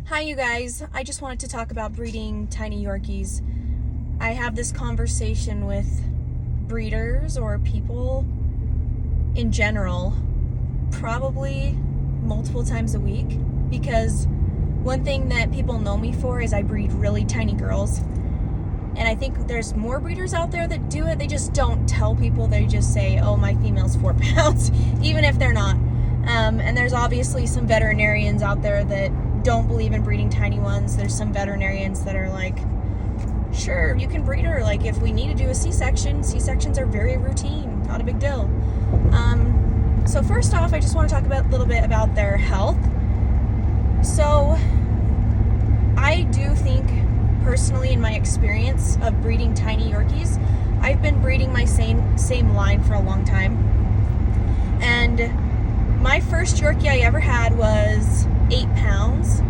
Hi, you guys. I just wanted to talk about breeding tiny Yorkies. I have this conversation with breeders or people in general probably multiple times a week, because one thing that people know me for is I breed really tiny girls. And I think there's more breeders out there that do it. They just don't tell people. They just say, oh, my female's 4 pounds, even if they're not. And there's obviously some veterinarians out there that don't believe in breeding tiny ones. There's some veterinarians that are like, sure, you can breed her. Like, if we need to do a C-section, C-sections are very routine, not a big deal. So first off, I just want to talk a little bit about their health. So I do think, personally, in my experience of breeding tiny Yorkies, I've been breeding my same line for a long time. And my first Yorkie I ever had was 8 pounds,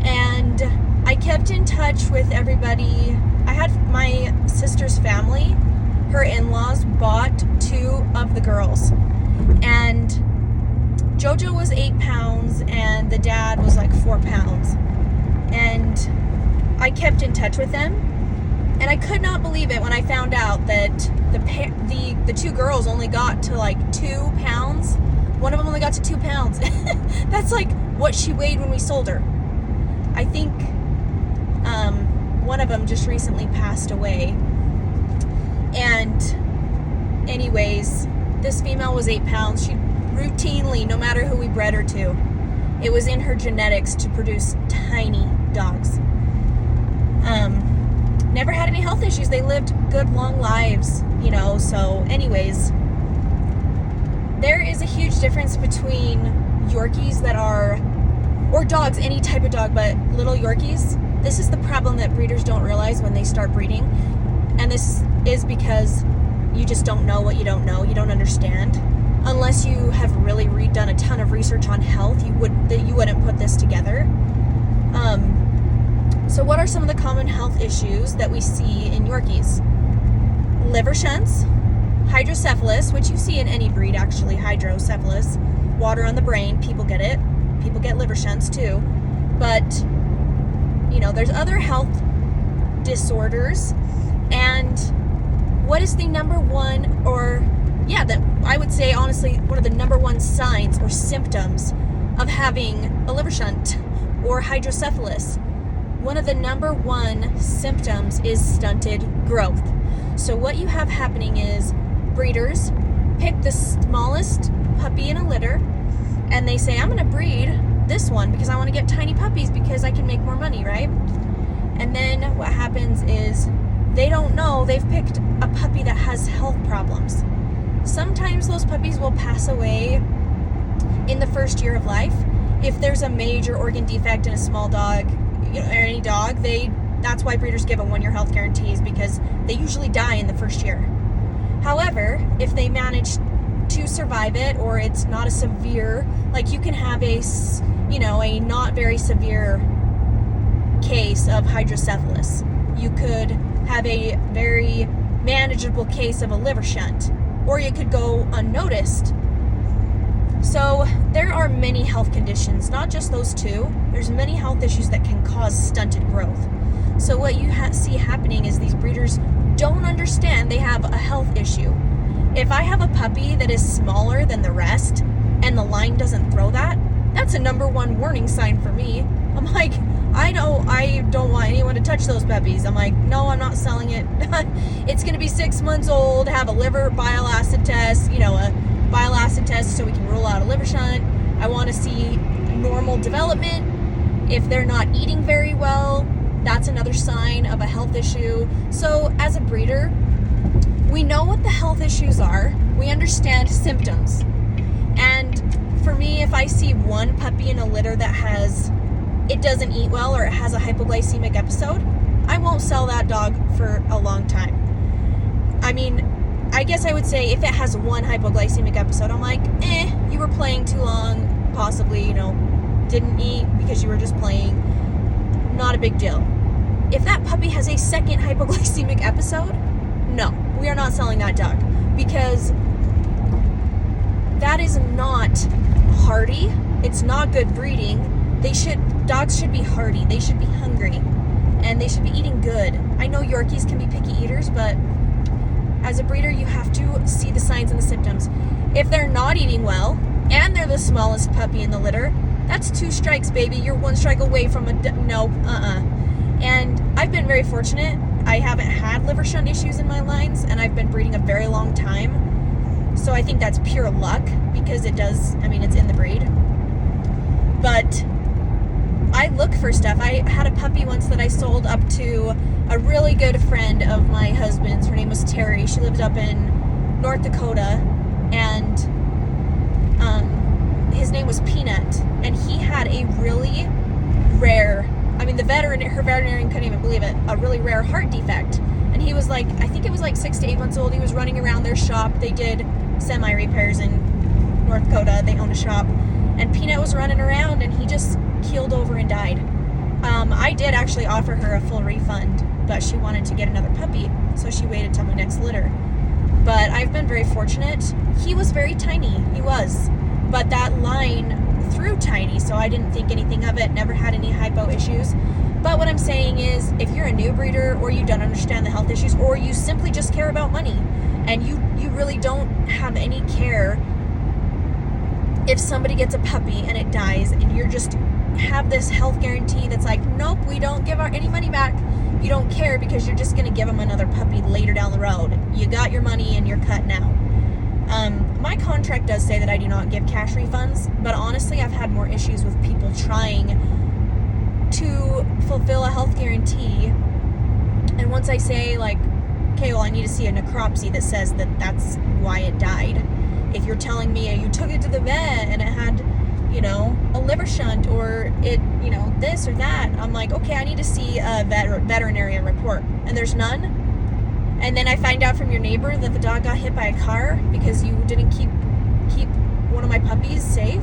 and I kept in touch with everybody. I had my sister's family, her in-laws bought 2 of the girls, and Jojo was 8 pounds and the dad was like 4 pounds, and I kept in touch with them, and I could not believe it when I found out that the 2 girls only got to like 2 pounds. One of them only got to 2 pounds. That's like what she weighed when we sold her. I think one of them just recently passed away. And anyways, this female was 8 pounds. She routinely, no matter who we bred her to, it was in her genetics to produce tiny dogs. Never had any health issues. They lived good, long lives, so anyways, there is a huge difference between Yorkies that are, or dogs, any type of dog, but little Yorkies. This is the problem that breeders don't realize when they start breeding. And this is because you just don't know what you don't know. You don't understand. Unless you have really done a ton of research on health, you wouldn't put this together. So what are some of the common health issues that we see in Yorkies? Liver shunts, hydrocephalus, which you see in any breed actually, hydrocephalus, water on the brain, people get it. People get liver shunts too. But, there's other health disorders. And what is the number one, that I would say honestly, one of the number one signs or symptoms of having a liver shunt or hydrocephalus? One of the number one symptoms is stunted growth. So what you have happening is breeders pick the smallest puppy in a litter, and they say, I'm going to breed this one because I want to get tiny puppies because I can make more money, right? And then what happens is they don't know they've picked a puppy that has health problems. Sometimes those puppies will pass away in the first year of life. If there's a major organ defect in a small dog, or any dog, that's why breeders give a 1-year health guarantees, because they usually die in the first year. However, if they manage to survive it, or it's not a severe, like you can have a not very severe case of hydrocephalus. You could have a very manageable case of a liver shunt, or you could go unnoticed. So there are many health conditions, not just those 2. There's many health issues that can cause stunted growth. So what you see happening is these breeders don't understand they have a health issue. If I have a puppy that is smaller than the rest and the line doesn't throw that, that's a number one warning sign for me. I'm like, I don't want anyone to touch those puppies. I'm like, no, I'm not selling it. It's going to be 6 months old, have a liver bile acid test, a bile acid test so we can rule out a liver shunt. I want to see normal development. If they're not eating very well, that's another sign of a health issue. So as a breeder, we know what the health issues are. We understand symptoms. And for me, if I see one puppy in a litter that it doesn't eat well, or it has a hypoglycemic episode, I won't sell that dog for a long time. I mean, I guess I would say if it has one hypoglycemic episode, I'm like, you were playing too long, possibly, didn't eat because you were just playing. Not a big deal. If that puppy has a second hypoglycemic episode, no, we are not selling that dog, because that is not hardy. It's not good breeding. dogs should be hardy. They should be hungry. And they should be eating good. I know Yorkies can be picky eaters, but as a breeder, you have to see the signs and the symptoms. If they're not eating well, and they're the smallest puppy in the litter, that's 2 strikes, baby. You're 1 strike away from And I've been very fortunate. I haven't had liver shunt issues in my lines, and I've been breeding a very long time. So I think that's pure luck, because it's in the breed. But I look for stuff. I had a puppy once that I sold up to a really good friend of my husband's. Her name was Terry. She lived up in North Dakota, and his name was Peanut, and he had a really rare, her veterinarian couldn't even believe it, a really rare heart defect. And he was like, I think it was like 6 to 8 months old. He was running around their shop. They did semi-repairs in North Dakota. They own a shop. And Peanut was running around, and he just keeled over and died. I did actually offer her a full refund, but she wanted to get another puppy, so she waited till my next litter. But I've been very fortunate. He was very tiny. He was. But that line threw tiny, so I didn't think anything of it. Never had any hypo issues. But what I'm saying is, if you're a new breeder, or you don't understand the health issues, or you simply just care about money, and you really don't have any care if somebody gets a puppy and it dies, and you're just have this health guarantee that's like, nope, we don't give any money back. You don't care because you're just going to give them another puppy later down the road. You got your money and you're cut now. My contract does say that I do not give cash refunds, but honestly, I've had more issues with people trying to fulfill a health guarantee. And once I say, like, okay, well, I need to see a necropsy that says that that's why it died. If you're telling me you took it to the vet and it had, a liver shunt, or it, this or that, I'm like, okay, I need to see a veterinary report. And there's none. And then I find out from your neighbor that the dog got hit by a car because you didn't keep one of my puppies safe.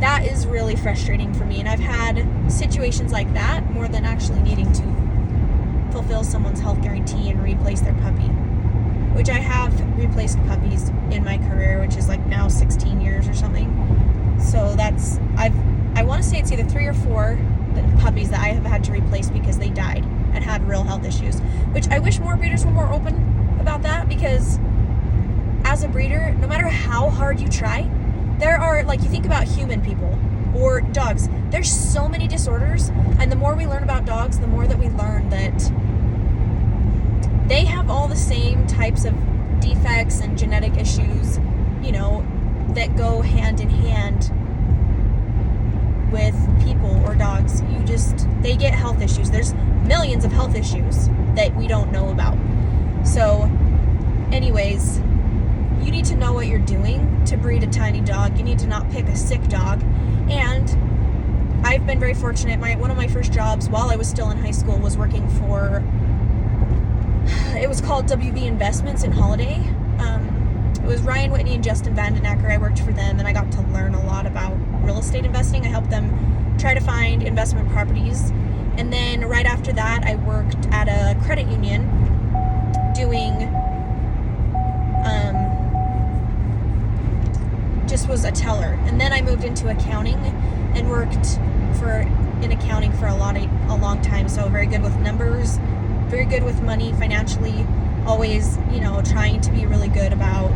That is really frustrating for me. And I've had situations like that more than actually needing to fulfill someone's health guarantee and replace their puppy, which I have replaced puppies in my career, which is like now 16 years or something. So I want to say it's either 3 or 4 puppies that I have had to replace because they died and had real health issues, which I wish more breeders were more open about that, because as a breeder, no matter how hard you try, there are, like, you think about human people or dogs, there's so many disorders, and the more we learn about dogs, the more that we learn that they have all the same types of defects and genetic issues, that go hand in hand with people or dogs. They get health issues. There's millions of health issues that we don't know about. So anyways, you need to know what you're doing to breed a tiny dog. You need to not pick a sick dog. And I've been very fortunate. One of my first jobs while I was still in high school was working for, it was called WB Investments in Holiday. It was Ryan Whitney and Justin Vandenacker. I worked for them, and I got to learn a lot about real estate investing. I helped them try to find investment properties. And then right after that, I worked at a credit union doing, just was a teller. And then I moved into accounting and worked in accounting for a long time. So very good with numbers, very good with money financially, always, trying to be really good about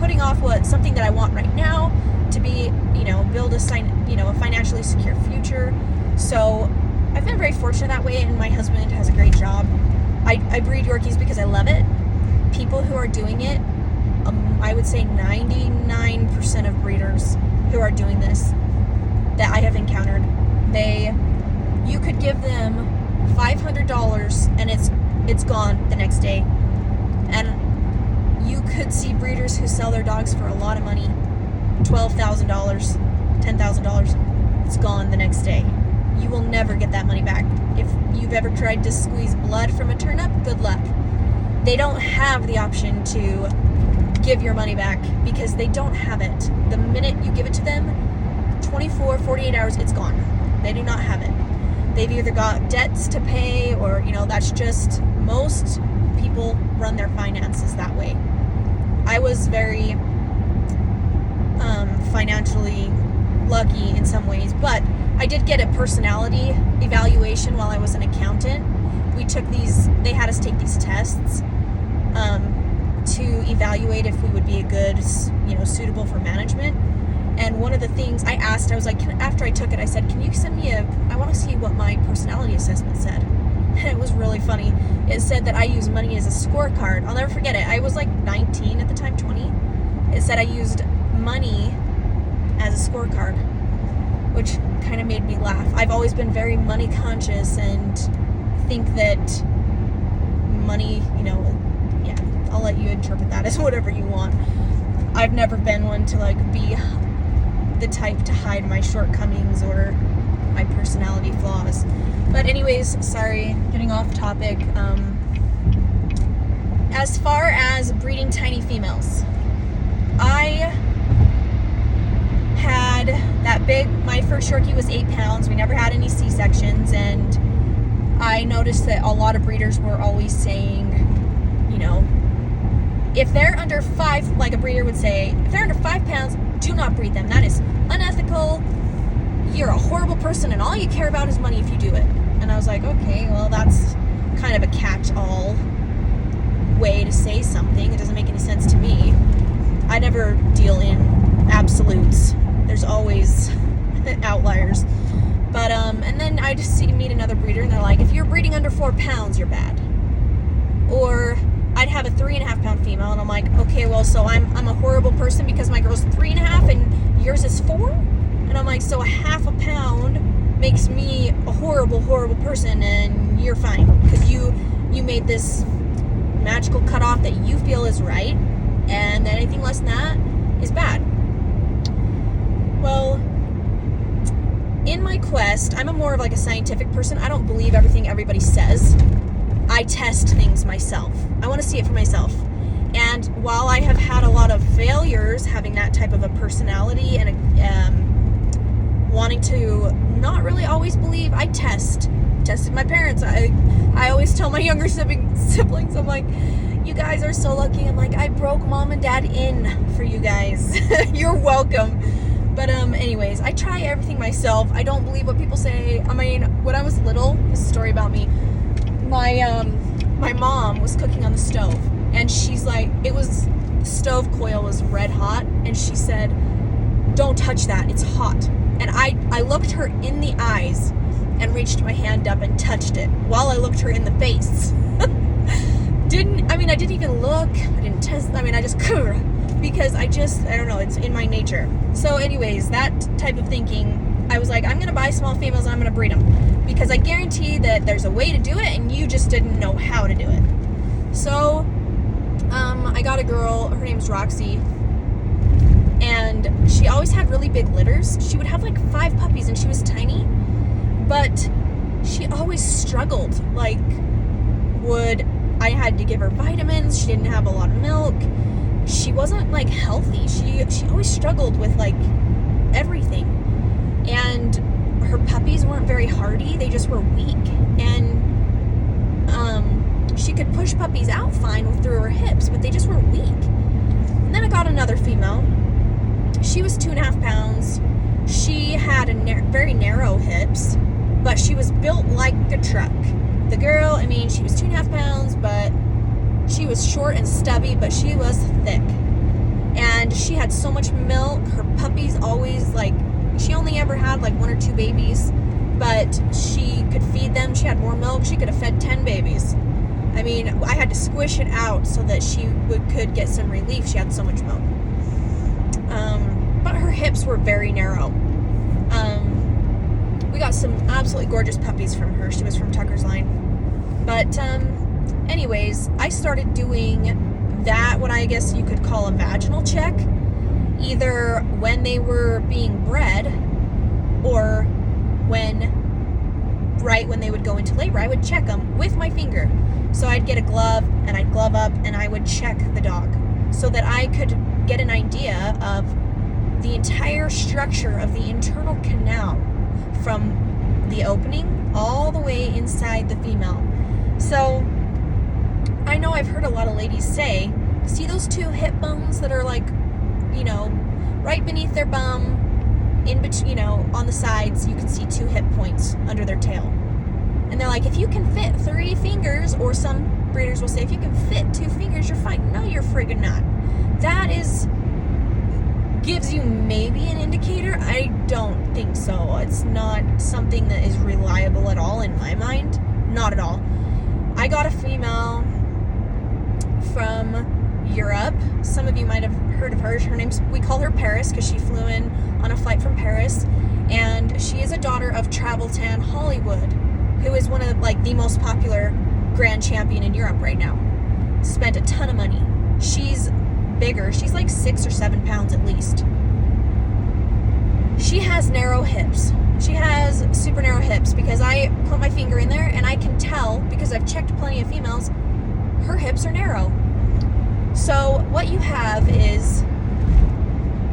putting off something that I want right now to be, build a financially secure future. So I've been very fortunate that way, and my husband has a great job. I breed Yorkies because I love it. People who are doing it, I would say 99% of breeders who are doing this that I have encountered, you could give them $500 and it's gone the next day. And you could see breeders who sell their dogs for a lot of money, $12,000, $10,000. It's gone the next day. You will never get that money back. If you've ever tried to squeeze blood from a turnip, good luck. They don't have the option to give your money back because they don't have it. The minute you give it to them, 24, 48 hours, it's gone. They do not have it. They've either got debts to pay or, that's just, most people run their finances that way. I was very financially lucky in some ways, but I did get a personality evaluation while I was an accountant. They had us take these tests to evaluate if we would be a good, suitable for management. And one of the things I asked, I was like, after I took it, I said, can you send me I want to see what my personality assessment said. And it was really funny. It said that I use money as a scorecard. I'll never forget it. I was like 19 at the time, 20. It said I used money as a scorecard, which kind of made me laugh. I've always been very money conscious and think that money, yeah, I'll let you interpret that as whatever you want. I've never been one to be the type to hide my shortcomings or my personality flaws. But anyways, sorry, getting off topic. As far as breeding tiny females, I had my first Yorkie was 8 pounds. We never had any C-sections, and I noticed that a lot of breeders were always saying, if they're under 5, like a breeder would say, if they're under 5 pounds, do not breed them. That is unethical. You're a horrible person, and all you care about is money if you do it. And I was like, okay, well, that's kind of a catch-all way to say something. It doesn't make any sense to me. I never deal in absolutes. There's always outliers. But, and then I just meet another breeder, and they're like, if you're breeding under 4 pounds, you're bad. Or I'd have a 3.5 pound female, and I'm like, okay, well, so I'm a horrible person because my girl's 3.5 and yours is 4? And I'm like, so a half a pound makes me a horrible, horrible person, and you're fine because you made this magical cutoff that you feel is right, and anything less than that is bad. Well, in my quest, I'm more of a scientific person. I don't believe everything everybody says. I test things myself. I want to see it for myself. And while I have had a lot of failures having that type of a personality and wanting to not really always believe, I tested my parents. I always tell my younger siblings, I'm like, you guys are so lucky. I'm like, I broke mom and dad in for you guys. You're welcome. But anyways, I try everything myself. I don't believe what people say. I mean, when I was little, this is a story about me. My mom was cooking on the stove, and she's like, the stove coil was red hot, and she said, don't touch that, it's hot. And I looked her in the eyes and reached my hand up and touched it while I looked her in the face. I didn't even look, I didn't test, I just because I don't know, it's in my nature. So anyways, that type of thinking, I was like, I'm going to buy small females and I'm going to breed them because I guarantee that there's a way to do it and you just didn't know how to do it. So I got a girl, her name's Roxy, and she always had really big litters. She would have 5 puppies and she was tiny, but she always struggled. I had to give her vitamins. She didn't have a lot of milk. She wasn't healthy. She always struggled with everything. And her puppies weren't very hardy. They just were weak. And she could push puppies out fine through her hips, but they just were weak. And then I got another female. She was 2.5 pounds. She had very narrow hips, but she was built like a truck. The girl, she was 2.5 pounds, but she was short and stubby, but she was thick. And she had so much milk. Her puppies always, she only ever had 1 or 2 babies, but she could feed them. She had more milk. She could have fed 10 babies. I had to squish it out so that she could get some relief. She had so much milk. But her hips were very narrow. We got some absolutely gorgeous puppies from her. She was from Tucker's Line. But anyways, I started doing that, what I guess you could call a vaginal check, either when they were being bred or right when they would go into labor. I would check them with my finger. So I'd get a glove and I'd glove up and I would check the dog so that I could get an idea of the entire structure of the internal canal from the opening all the way inside the female. So I know I've heard a lot of ladies say, see those 2 hip bones that are right beneath their bum? in between, you know, on the sides, you can see 2 hip points under their tail. And they're like, if you can fit 3 fingers, or some breeders will say, if you can fit 2 fingers, you're fine. No, you're friggin' not. That gives you maybe an indicator. I don't think so. It's not something that is reliable at all in my mind. Not at all. I got a female from Europe. Some of you might have heard of her. We call her Paris because she flew in on a flight from Paris, and she is a daughter of Travel Tan Hollywood, who is one of the most popular grand champion in Europe right now. Spent a ton of money. She's bigger. She's like 6 or 7 pounds at least. She has narrow hips. She has super narrow hips because I put my finger in there and I can tell, because I've checked plenty of females, her hips are narrow. So what you have is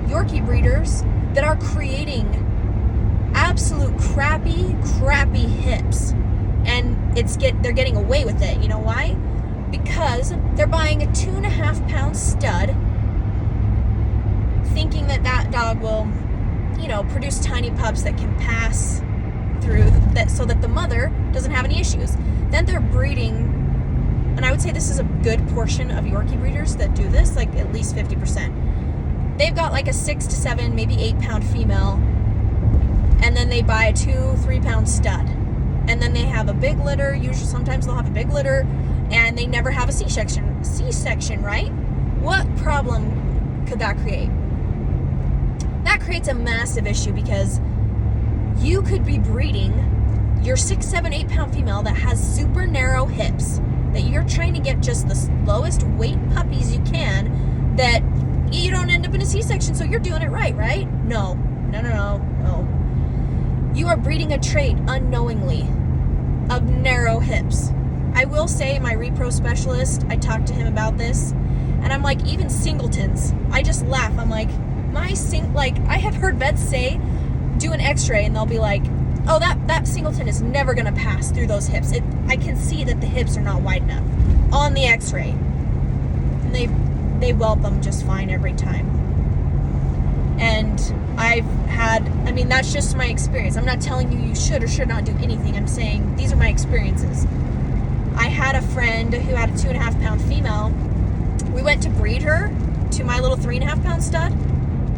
Yorkie breeders that are creating absolute crappy hips, and they're getting away with it. You know why? Because they're buying a 2.5 pound stud, thinking that dog will, you know, produce tiny pups that can pass through that, so that the mother doesn't have any issues. Then they're breeding. And I would say this is a good portion of Yorkie breeders that do this, like at least 50%. They've got like a 6 to 7, maybe 8 pound female, and then they buy a 2-3 pound stud. And then they have a big litter. Usually, sometimes they'll have a big litter, and they never have a C-section, right? What problem could that create? That creates a massive issue, because you could be breeding your 6, 7, 8 pound female that has super narrow hips, that you're trying to get just the lowest weight puppies you can, that you don't end up in a C-section, so you're doing it right? No. You are breeding a trait unknowingly of narrow hips. I will say, my repro specialist, I talked to him about this, and I'm like, even singletons, I just laugh. I'm like, I have heard vets say, do an x-ray, and they'll be like, oh, that singleton is never going to pass through those hips. I can see that the hips are not wide enough on the x-ray. And they whelp them just fine every time. And that's just my experience. I'm not telling you should or should not do anything. I'm saying these are my experiences. I had a friend who had a 2.5 pound female. We went to breed her to my little 3.5 pound stud.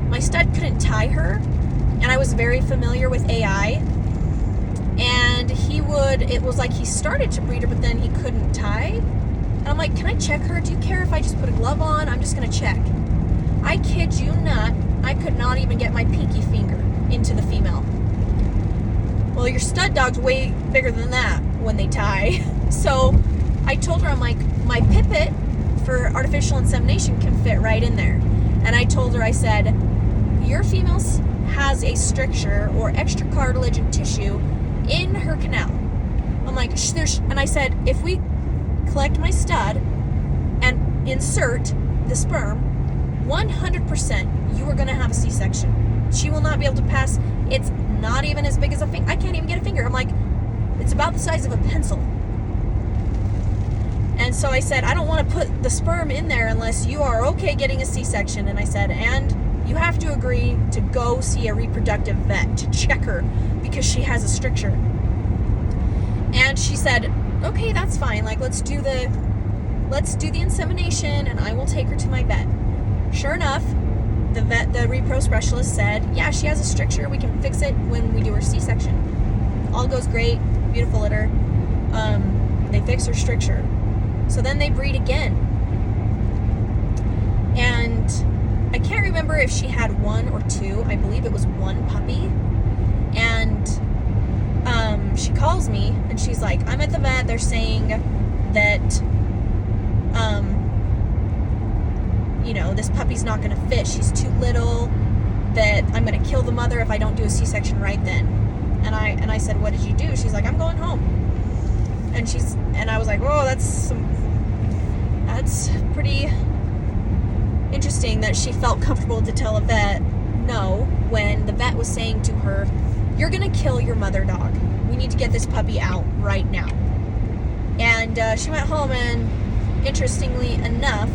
My stud couldn't tie her, and I was very familiar with AI. And it was like he started to breed her, but then he couldn't tie. And I'm like, can I check her? Do you care if I just put a glove on? I'm just going to check. I kid you not, I could not even get my pinky finger into the female. Well, your stud dog's way bigger than that when they tie. So I told her, I'm like, my pipette for artificial insemination can fit right in there. And I told her, I said, your female has a stricture or extra cartilage and tissue in her canal. I'm like, and I said, if we collect my stud and insert the sperm, 100% you are going to have a C-section. She will not be able to pass. It's not even as big as a finger. I can't even get a finger. I'm like, it's about the size of a pencil. And so I said, I don't want to put the sperm in there unless you are okay getting a C-section. And I said, and you have to agree to go see a reproductive vet to check her because she has a stricture. And she said, okay, that's fine. Like, let's do the insemination, and I will take her to my vet. Sure enough, the repro specialist said, yeah, she has a stricture. We can fix it when we do her C-section. All goes great. Beautiful litter. They fix her stricture. So then they breed again. And I can't remember if she had 1 or 2. I believe it was 1 puppy. And she calls me and she's like, I'm at the vet. They're saying that, this puppy's not going to fit. She's too little, that I'm going to kill the mother if I don't do a C-section right then. And I said, what did you do? She's like, I'm going home. And I was like, oh, that's pretty interesting that she felt comfortable to tell a vet no when the vet was saying to her, you're going to kill your mother dog. We need to get this puppy out right now. And she went home, and interestingly enough,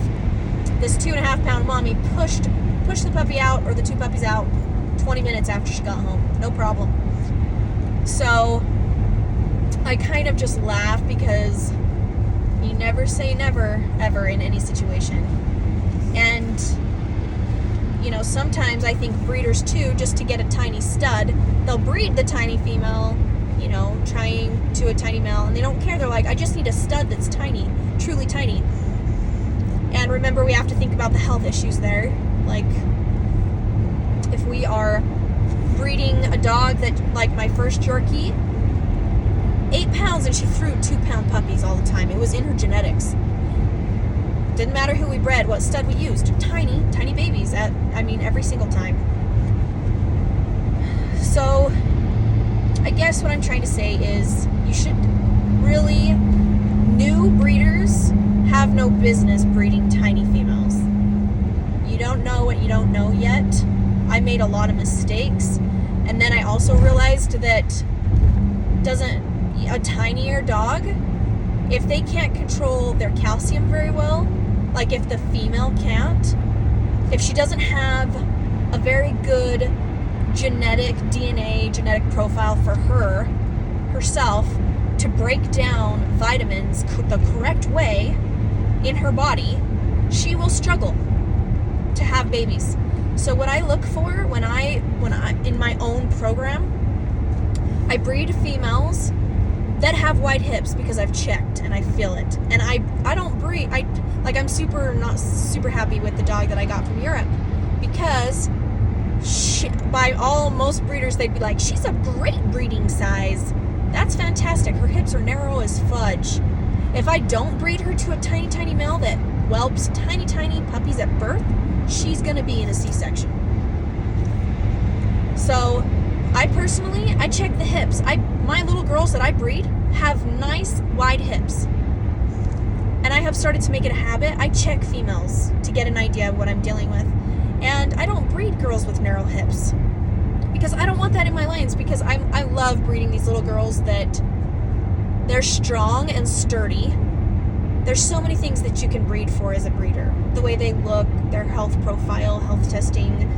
this 2.5 pound mommy pushed the puppy out, or the 2 puppies out, 20 minutes after she got home. No problem. So I kind of just laugh because you never say never, ever, in any situation. And, you know, sometimes I think breeders too, just to get a tiny stud, they'll breed the tiny female, you know, trying to a tiny male, and they don't care. They're like, I just need a stud that's tiny, truly tiny. And remember, we have to think about the health issues there. Like, if we are breeding a dog that, like my first Yorkie, 8 pounds, and she threw 2-pound puppies all the time. It was in her genetics. Didn't matter who we bred, what stud we used. Tiny babies every single time. So I guess what I'm trying to say is you should really, new breeders have no business breeding tiny females. You don't know what you don't know yet. I made a lot of mistakes. And then I also realized that a tinier dog, if they can't control their calcium very well, like if the female can't, if she doesn't have a very good genetic profile for herself to break down vitamins the correct way in her body, she will struggle to have babies. So what I look for when I in my own program, I breed females that have wide hips because I've checked and I feel it. And I don't breed, I'm not super happy with the dog that I got from Europe, because most breeders, they'd be like, she's a great breeding size. That's fantastic. Her hips are narrow as fudge. If I don't breed her to a tiny male that whelps tiny puppies at birth, she's gonna be in a C-section. So I check the hips. My little girls that I breed have nice wide hips. And I have started to make it a habit. I check females to get an idea of what I'm dealing with. And I don't breed girls with narrow hips because I don't want that in my lanes, because I love breeding these little girls that they're strong and sturdy. There's so many things that you can breed for as a breeder. The way they look, their health profile, health testing.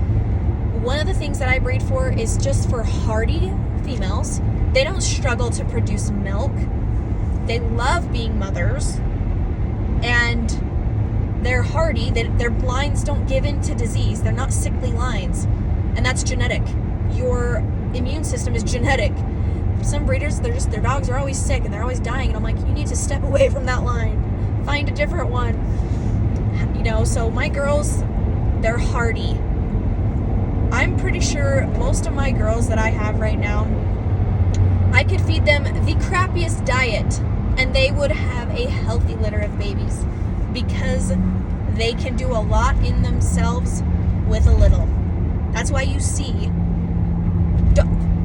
One of the things that I breed for is just for hardy females. They don't struggle to produce milk. They love being mothers. And they're hardy. Their lines don't give in to disease. They're not sickly lines. And that's genetic. Your immune system is genetic. Some breeders, their dogs are always sick and they're always dying. And I'm like, you need to step away from that line. Find a different one. You know, so my girls, they're hardy. I'm pretty sure most of my girls that I have right now, I could feed them the crappiest diet and they would have a healthy litter of babies, because they can do a lot in themselves with a little. That's why you see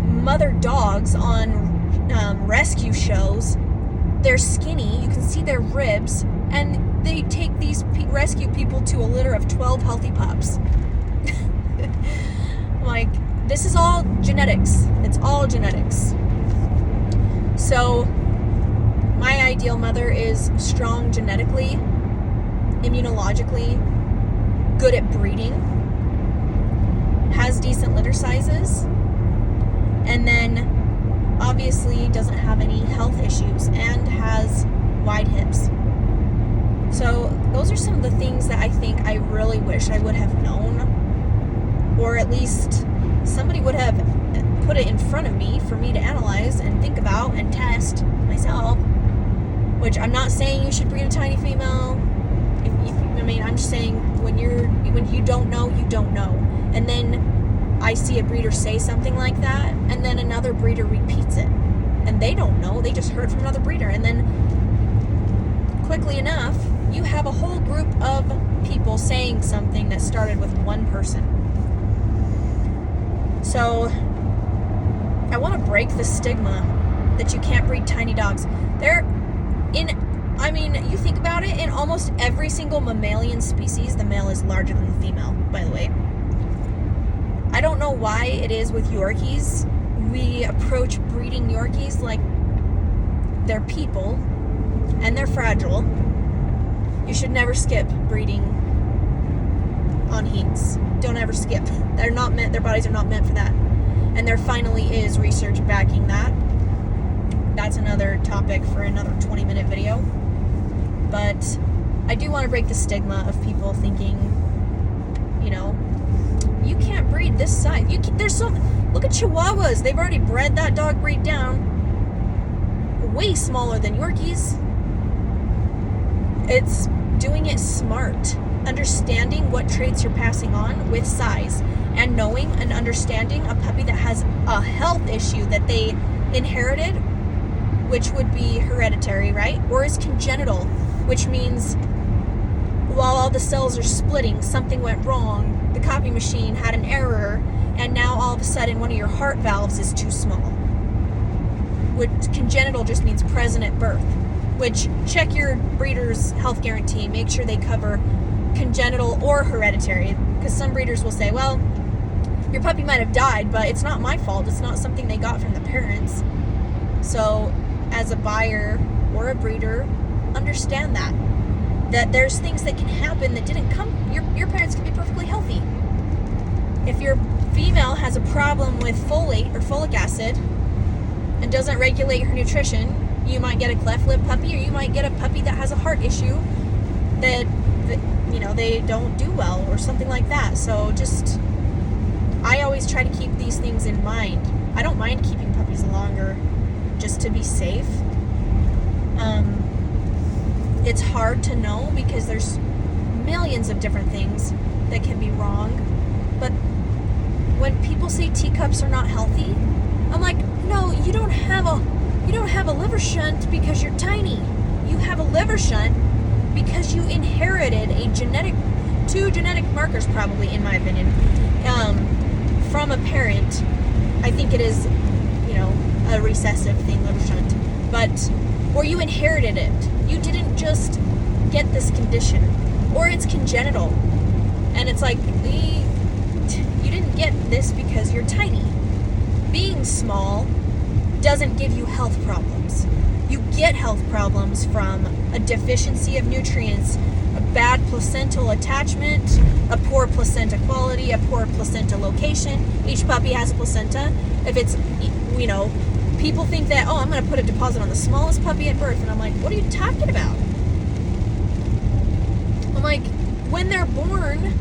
mother dogs on rescue shows. They're skinny, you can see their ribs, and they take these rescue people to a litter of 12 healthy pups. Like, this is all genetics. It's all genetics. So my ideal mother is strong genetically, immunologically, good at breeding, has decent litter sizes, and then obviously doesn't have any health issues and has wide hips. So those are some of the things that I think I really wish I would have known, or at least somebody would have put it in front of me for me to analyze and think about and test myself. Which I'm not saying you should breed a tiny female. I'm just saying when you don't know, you don't know. And then I see a breeder say something like that, and then another breeder repeats it. And they don't know, they just heard from another breeder. And then quickly enough, you have a whole group of people saying something that started with one person. So I want to break the stigma that you can't breed tiny dogs. You think about it, in almost every single mammalian species, the male is larger than the female, by the way. I don't know why it is with Yorkies. We approach breeding Yorkies like they're people, and they're fragile. You should never skip breeding on heats. don't ever skip. They're not meant, their bodies are not meant for that. And there finally is research backing that. That's another topic for another 20-minute video. But I do want to break the stigma of people thinking, you know, you can't breed this size. Look at Chihuahuas. They've already bred that dog breed down. Way smaller than Yorkies. It's doing it smart. Understanding what traits you're passing on with size. And knowing and understanding a puppy that has a health issue that they inherited, which would be hereditary, right? Or is congenital, which means while all the cells are splitting, something went wrong, the copy machine had an error, and now all of a sudden one of your heart valves is too small. Which congenital just means present at birth, which check your breeder's health guarantee, make sure they cover congenital or hereditary, because some breeders will say, well, your puppy might have died, but it's not my fault. It's not something they got from the parents. So as a buyer or a breeder, understand that there's things that can happen that didn't come, your parents can be perfectly healthy. If your female has a problem with folate or folic acid and doesn't regulate her nutrition, you might get a cleft lip puppy, or you might get a puppy that has a heart issue that you know, they don't do well or something like that. So just, I always try to keep these things in mind. I don't mind keeping puppies longer just to be safe. It's hard to know because there's millions of different things that can be wrong. But when people say teacups are not healthy, I'm like, no, you don't have a liver shunt because you're tiny. You have a liver shunt because you inherited two genetic markers, probably, in my opinion, from a parent. I think it is, you know, a recessive thing, liver shunt, but, or you inherited it. You didn't just get this condition, or it's congenital, and it's like, you didn't get this because you're tiny. Being small doesn't give you health problems. You get health problems from a deficiency of nutrients, a bad placental attachment, a poor placenta quality, a poor placenta location. Each puppy has a placenta. If it's, you know, people think that, oh, I'm going to put a deposit on the smallest puppy at birth. And I'm like, what are you talking about? I'm like, when they're born,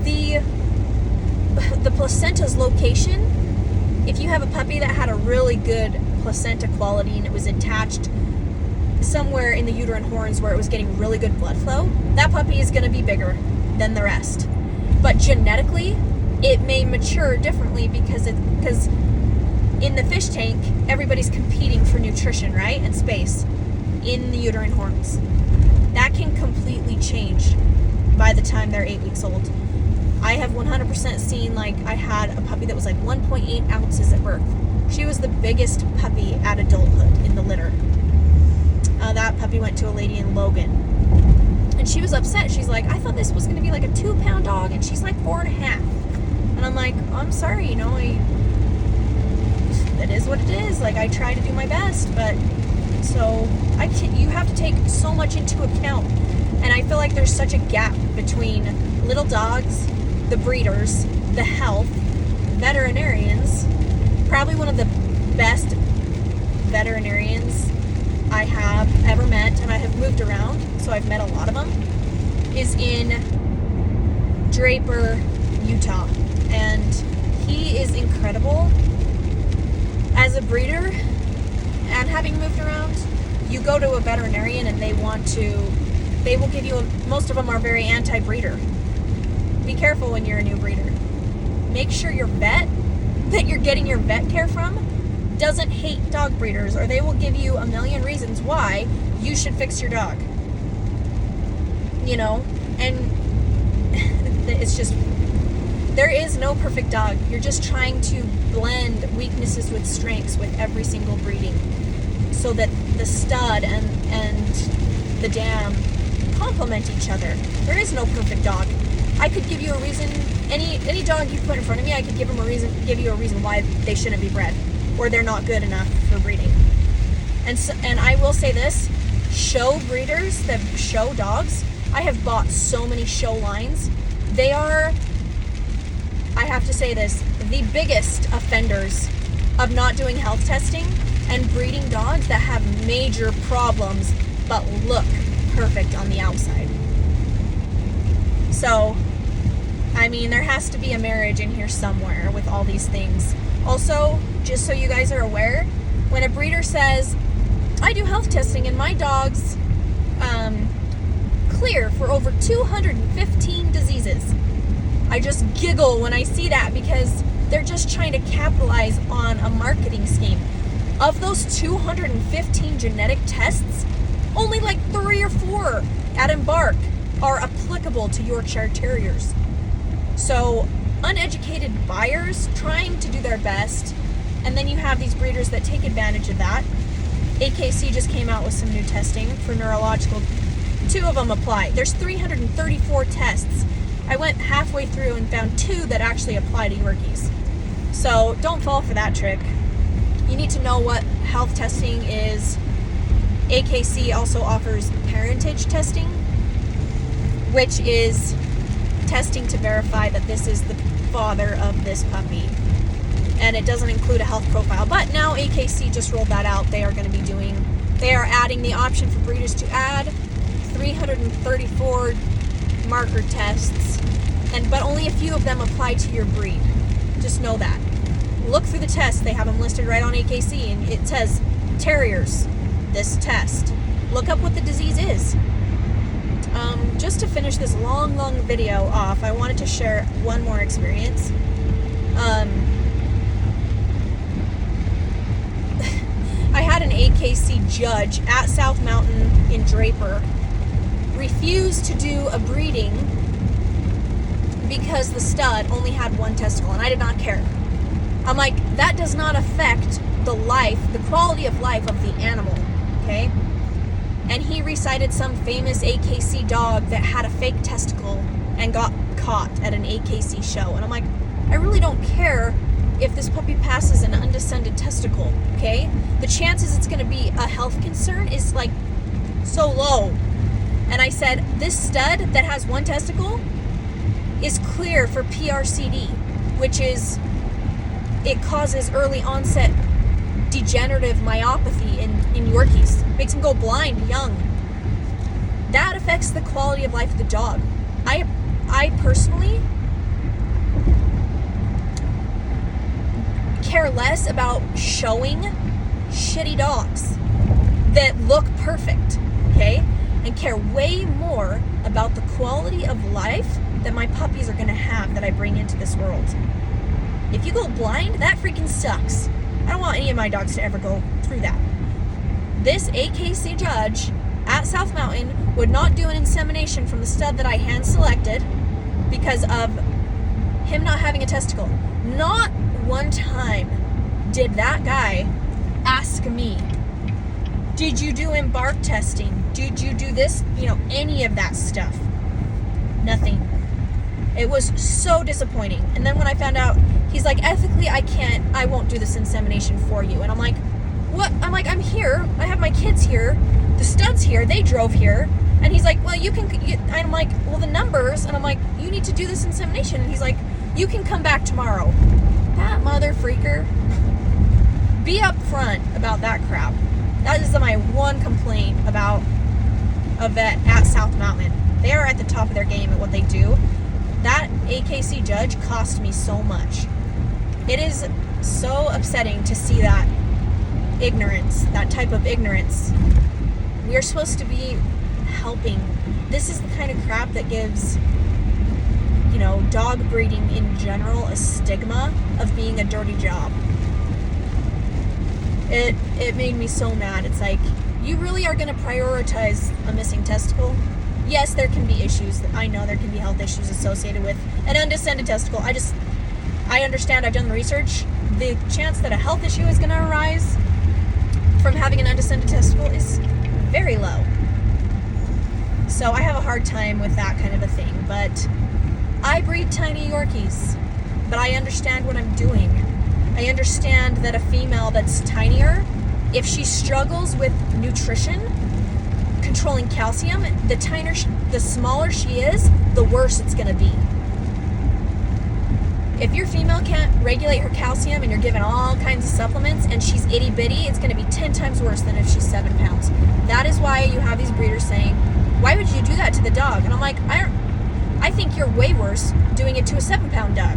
the placenta's location, if you have a puppy that had a really good placenta quality and it was attached somewhere in the uterine horns where it was getting really good blood flow, that puppy is going to be bigger than the rest. But genetically, it may mature differently because in the fish tank, everybody's competing for nutrition, right? And space in the uterine horns. That can completely change by the time they're 8 weeks old. I have 100% seen, like, I had a puppy that was like 1.8 ounces at birth. She was the biggest puppy at adulthood in the litter. That puppy went to a lady in Logan. And she was upset. She's like, I thought this was going to be like a 2-pound dog, and she's like 4.5. And I'm like, I'm sorry, you know, it is what it is. Like, I try to do my best, but so you have to take so much into account. And I feel like there's such a gap between little dogs, the breeders, the health, veterinarians. Probably one of the best veterinarians I have ever met, and I have moved around, so I've met a lot of them, is in Draper, Utah. And he is incredible. As a breeder, and having moved around, you go to a veterinarian and they will give you most of them are very anti-breeder. Be careful when you're a new breeder. Make sure your vet that you're getting your vet care from doesn't hate dog breeders, or they will give you a million reasons why you should fix your dog. You know, and it's just, there is no perfect dog. You're just trying to blend weaknesses with strengths with every single breeding, so that the stud and the dam complement each other. There is no perfect dog. I could give you a reason, any dog you put in front of me, I could give you a reason why they shouldn't be bred, or they're not good enough for breeding. And I will say this, show breeders that show dogs I have bought so many show lines. They are, I have to say this, the biggest offenders of not doing health testing and breeding dogs that have major problems but look perfect on the outside. So, I mean, there has to be a marriage in here somewhere with all these things. Also, just so you guys are aware, when a breeder says, I do health testing and my dog's clear for over 215 diseases, I just giggle when I see that, because they're just trying to capitalize on a marketing scheme. Of those 215 genetic tests, only like 3 or 4 at Embark are applicable to Yorkshire Terriers. So, uneducated buyers trying to do their best, and then you have these breeders that take advantage of that. AKC just came out with some new testing for neurological. 2 of them apply. There's 334 tests. I went halfway through and found 2 that actually apply to Yorkies. So don't fall for that trick. You need to know what health testing is. AKC also offers parentage testing, which is testing to verify that this is the father of this puppy. And it doesn't include a health profile. But now AKC just rolled that out. They are adding the option for breeders to add 334 marker tests, but only a few of them apply to your breed. Just know that. Look through the tests. They have them listed right on AKC, and it says terriers, this test. Look up what the disease is. Just to finish this long video off, I wanted to share one more experience. I had an AKC judge at South Mountain in Draper refuse to do a breeding because the stud only had 1 testicle, and I did not care. I'm like, that does not affect the quality of life of the animal, okay? And he recited some famous AKC dog that had a fake testicle and got caught at an AKC show. And I'm like, I really don't care if this puppy passes an undescended testicle, okay? The chances it's gonna be a health concern is like so low. And I said, this stud that has 1 testicle is clear for PRCD, which is, it causes early onset degenerative myopathy in Yorkies. Makes them go blind young. That affects the quality of life of the dog. I personally care less about showing shitty dogs that look perfect, okay? And care way more about the quality of life that my puppies are gonna have that I bring into this world. If you go blind, that freaking sucks. I don't want any of my dogs to ever go through that. This AKC judge at South Mountain would not do an insemination from the stud that I hand selected because of him not having a testicle. Not one time did that guy ask me, did you do Embark testing? Did you do this? Any of that stuff. Nothing. It was so disappointing. And then when I found out, he's like, ethically, I won't do this insemination for you. And I'm like, what? I'm like, I'm here. I have my kids here. The stud's here. They drove here. And he's like, well, I'm like, well, the numbers. And I'm like, you need to do this insemination. And he's like, you can come back tomorrow. That mother freaker. Be upfront about that crap. That is my one complaint about a vet at South Mountain. They are at the top of their game at what they do. That AKC judge cost me so much. It is so upsetting to see that ignorance, that type of ignorance. We are supposed to be helping. This is the kind of crap that gives, dog breeding in general a stigma of being a dirty job. It made me so mad. It's like, you really are going to prioritize a missing testicle? Yes, there can be issues. I know there can be health issues associated with an undescended testicle. I understand. I've done the research. The chance that a health issue is going to arise from having an undescended testicle is very low. So I have a hard time with that kind of a thing. But I breed tiny Yorkies. But I understand what I'm doing. I understand that a female that's tinier, if she struggles with nutrition, controlling calcium, the smaller she is, the worse it's going to be. If your female can't regulate her calcium and you're giving all kinds of supplements and she's itty bitty, it's going to be 10 times worse than if she's 7 pounds. That is why you have these breeders saying, why would you do that to the dog? And I'm like, I think you're way worse doing it to a 7-pound dog.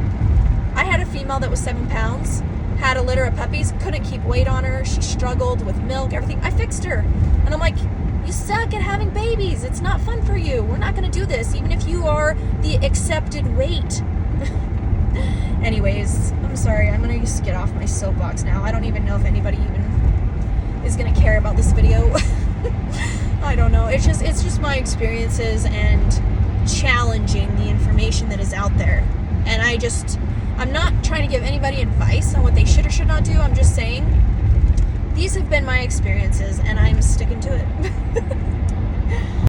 I had a female that was 7 pounds, had a litter of puppies, couldn't keep weight on her. She struggled with milk, everything. I fixed her. And I'm like, you suck at having babies. It's not fun for you. We're not going to do this, even if you are the accepted weight. Anyways, I'm sorry. I'm going to just get off my soapbox now. I don't even know if anybody even is going to care about this video. I don't know. It's just my experiences and challenging the information that is out there. And I'm not trying to give anybody advice on what they should or should not do. I'm just saying these have been my experiences and I'm sticking to it.